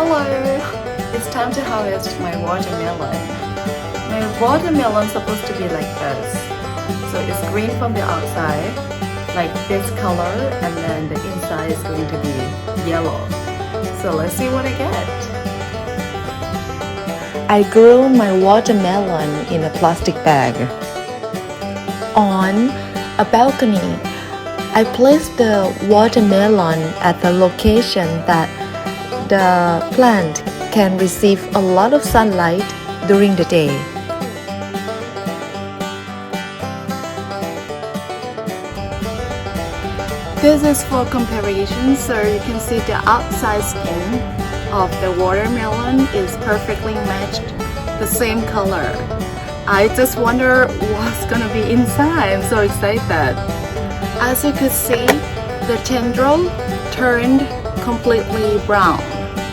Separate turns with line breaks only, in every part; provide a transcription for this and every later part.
Hello! It's time to harvest my watermelon. My watermelon's supposed to be like this. So it's green from the outside, like this color, and then the inside is going to be yellow. So let's see what I get.
I grew my watermelon in a plastic bag. On a balcony, I placed the watermelon at the location that the plant can receive a lot of sunlight during the day.
This is for comparison, so you can see the outside skin of the watermelon is perfectly matched, the same color. I just wonder what's gonna be inside. I'm so excited. As you could see, the tendril turned completely brown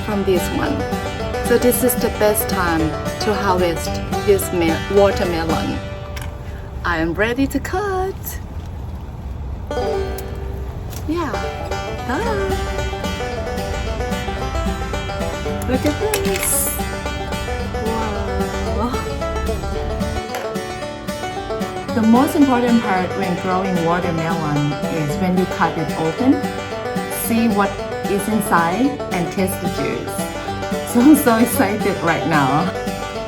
from this one. So this is the best time to harvest this watermelon. I am ready to cut. Yeah. Look at this. Wow. The most important part when growing watermelon is when you cut it open, see what is inside and taste the juice. So I'm so excited right now.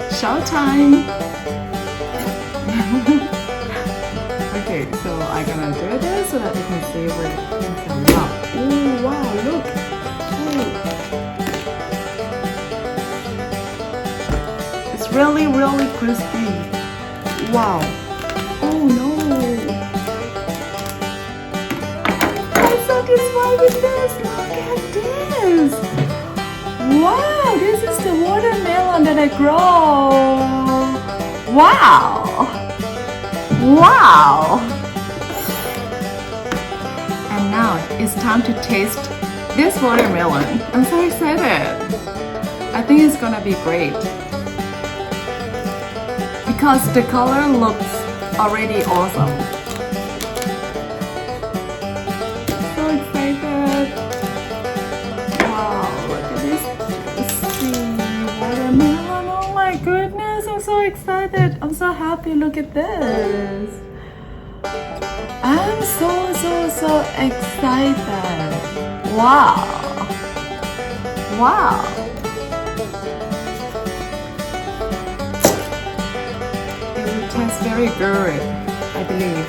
Showtime! Okay, so I'm gonna do this so that you can see what it's about. Oh wow, look! Ooh. It's really crispy. Wow! Oh no! I'm so satisfied with this! Look at this! Wow! This is the watermelon that I grow! Wow! Wow! And now it's time to taste this watermelon. I'm so excited. I think it's gonna be great. Because the color looks already awesome. So excited. Wow, look at this juicy watermelon. Oh my goodness, I'm so excited. I'm so happy. Look at this. I'm so excited. Wow. Wow. It will taste very good, I believe.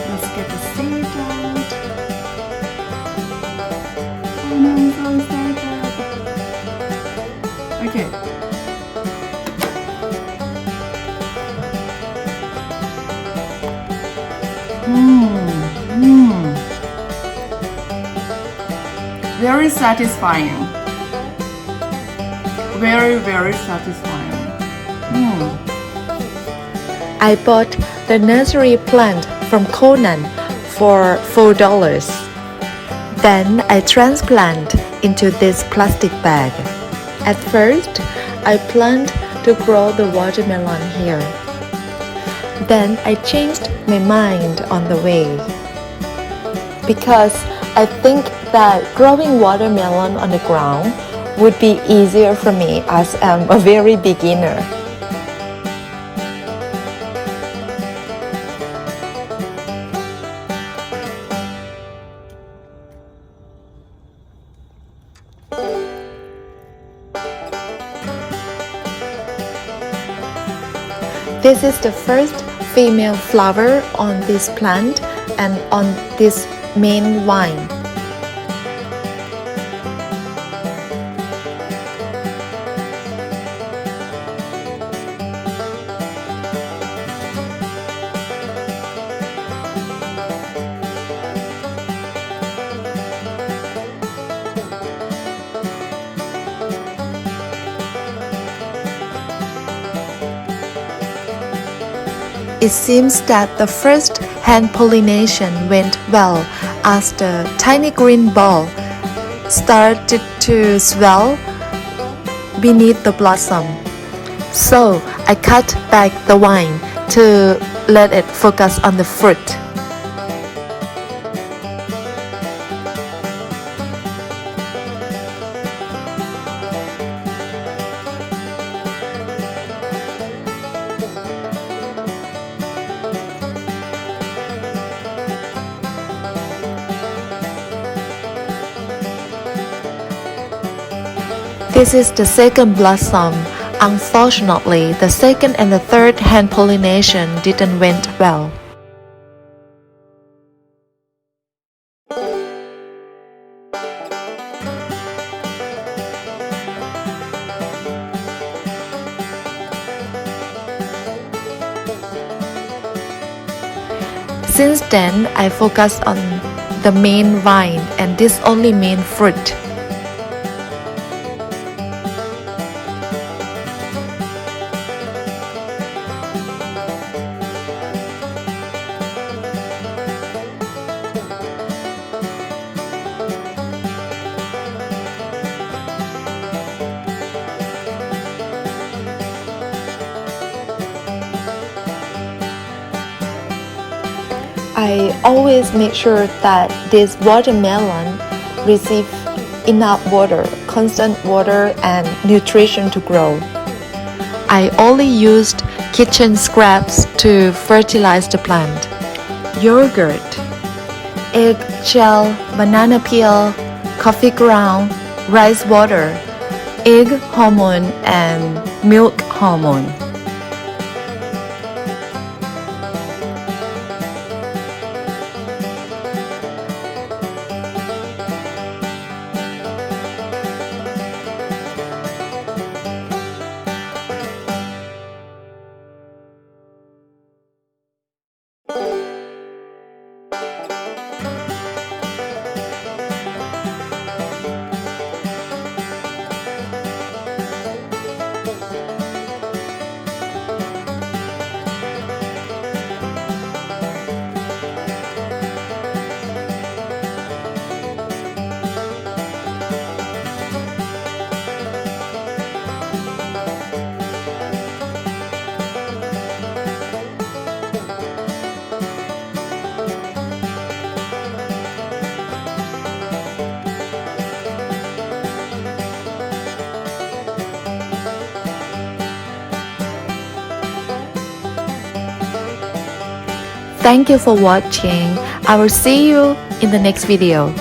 Let's get the seed out. Oh no, I'm so excited. Okay. Very satisfying. Very satisfying.
I bought the nursery plant from Konan for $4. Then I transplant into this plastic bag. At first, I planned to grow the watermelon here. Then I changed my mind on the way. Because I think that growing watermelon on the ground would be easier for me as I'm a very beginner. This is the first female flower on this plant and on this main vine. It seems that the first hand pollination went well as the tiny green ball started to swell beneath the blossom. So I cut back the vine to let it focus on the fruit. This is the second blossom. Unfortunately, the second and the third hand pollination didn't went well. Since then, I focus on the main vine and this only main fruit. I always make sure that this watermelon receive enough water, constant water and nutrition to grow. I only used kitchen scraps to fertilize the plant. Yogurt, egg shell, banana peel, coffee ground, rice water, egg hormone and milk hormone. Thank you for watching. I will see you in the next video.